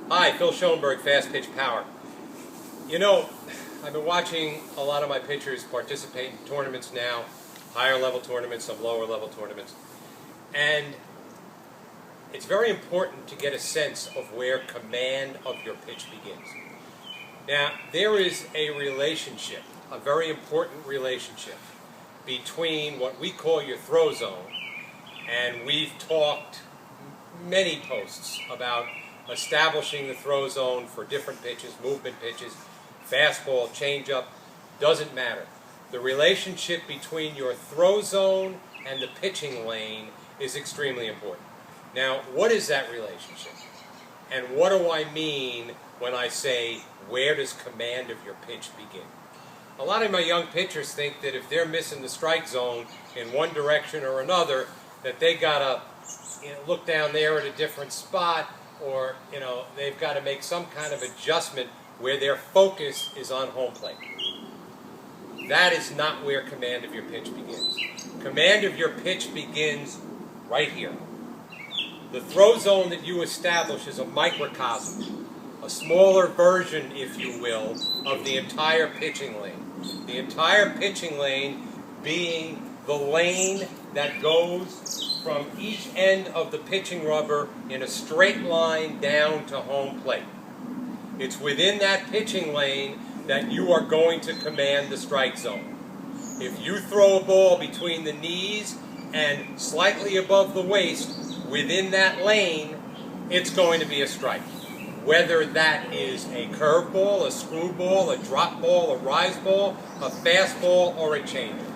Hi, Phil Schoenberg, Fastpitch Power. You know, I've been watching a lot of my pitchers participate in tournaments now, higher level tournaments, some lower level tournaments, and it's very important to get a sense of where command of your pitch begins. Now, there is a relationship, a very important relationship, between what we call your throw zone, and we've talked many posts about establishing the throw zone for different pitches, movement pitches, fastball, changeup, doesn't matter. The relationship between your throw zone and the pitching lane is extremely important. Now, what is that relationship? And what do I mean when I say, where does command of your pitch begin? A lot of my young pitchers think that if they're missing the strike zone in one direction or another, that they gotta look down there at a different spot, or they've got to make some kind of adjustment where their focus is on home plate. That is not where command of your pitch begins. Command of your pitch begins right here. The throw zone that you establish is a microcosm, a smaller version, if you will, of the entire pitching lane. The entire pitching lane being the lane that goes from each end of the pitching rubber in a straight line down to home plate. It's within that pitching lane that you are going to command the strike zone. If you throw a ball between the knees and slightly above the waist within that lane, it's going to be a strike. Whether that is a curveball, a screwball, a drop ball, a rise ball, a fastball, or a changeup.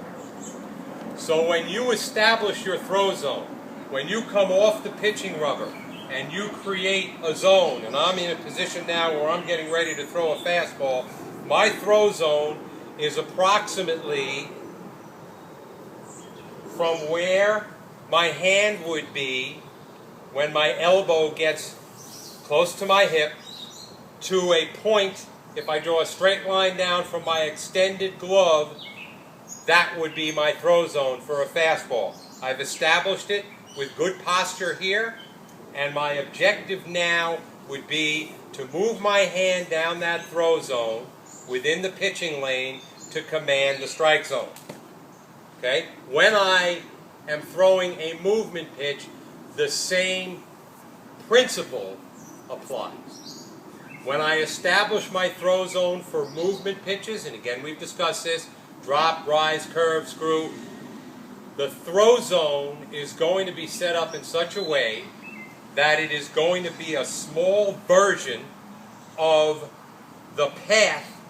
So when you establish your throw zone, when you come off the pitching rubber and you create a zone, and I'm in a position now where I'm getting ready to throw a fastball, my throw zone is approximately from where my hand would be when my elbow gets close to my hip to a point. If I draw a straight line down from my extended glove, that would be my throw zone for a fastball. I've established it with good posture here, and my objective now would be to move my hand down that throw zone within the pitching lane to command the strike zone. Okay? When I am throwing a movement pitch, the same principle applies. When I establish my throw zone for movement pitches, and again we've discussed this, drop, rise, curve, screw, the throw zone is going to be set up in such a way that it is going to be a small version of the path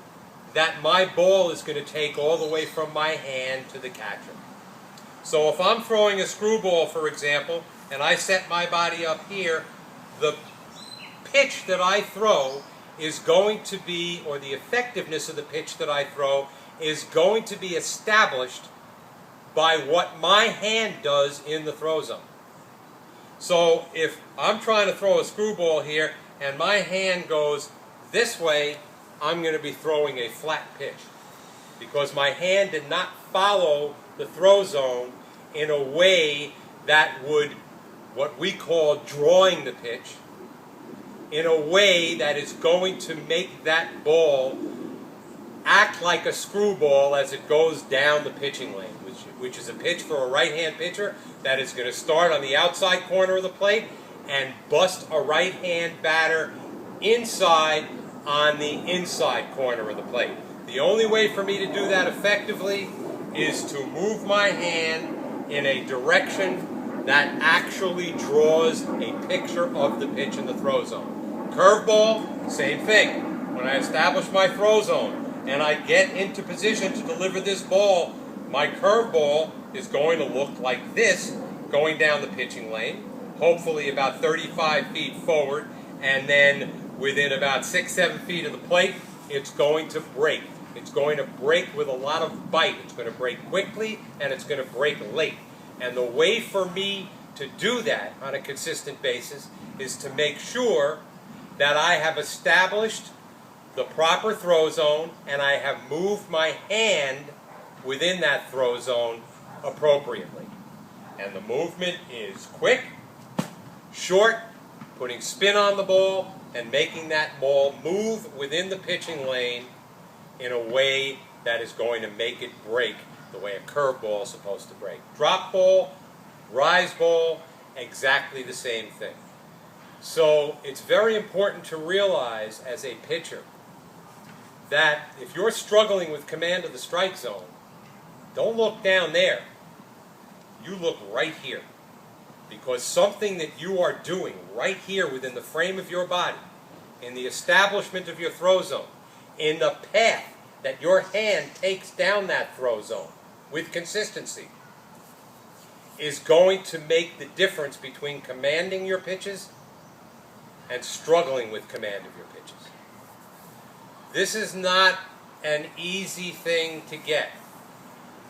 that my ball is going to take all the way from my hand to the catcher. So if I'm throwing a screwball, for example, and I set my body up here, the pitch that I throw is going to be, or the effectiveness of the pitch that I throw is going to be established by what my hand does in the throw zone. So if I'm trying to throw a screwball here and my hand goes this way, I'm going to be throwing a flat pitch because my hand did not follow the throw zone in a way that would, what we call drawing the pitch, in a way that is going to make that ball act like a screwball as it goes down the pitching lane, which is a pitch for a right-hand pitcher that is going to start on the outside corner of the plate and bust a right-hand batter inside on the inside corner of the plate. The only way for me to do that effectively is to move my hand in a direction that actually draws a picture of the pitch in the throw zone. Curveball, same thing. When I establish my throw zone and I get into position to deliver this ball, my curveball is going to look like this going down the pitching lane, hopefully about 35 feet forward, and then within about 6-7 feet of the plate, it's going to break. It's going to break with a lot of bite. It's going to break quickly, and it's going to break late. And the way for me to do that on a consistent basis is to make sure that I have established the proper throw zone and I have moved my hand within that throw zone appropriately. And the movement is quick, short, putting spin on the ball, and making that ball move within the pitching lane in a way that is going to make it break the way a curveball is supposed to break. Drop ball, rise ball, exactly the same thing. So it's very important to realize as a pitcher that if you're struggling with command of the strike zone, don't look down there. You look right here. Because something that you are doing right here within the frame of your body, in the establishment of your throw zone, in the path that your hand takes down that throw zone with consistency, is going to make the difference between commanding your pitches and struggling with command of your pitches. This is not an easy thing to get.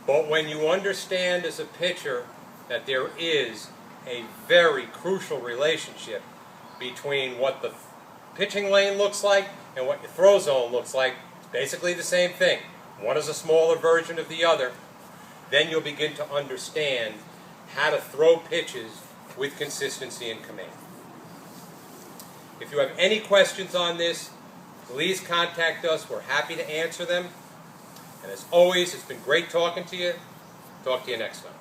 But when you understand as a pitcher that there is a very crucial relationship between what the pitching lane looks like and what your throw zone looks like, it's basically the same thing. One is a smaller version of the other. Then you'll begin to understand how to throw pitches with consistency and command. If you have any questions on this, please contact us. We're happy to answer them. And as always, it's been great talking to you. Talk to you next time.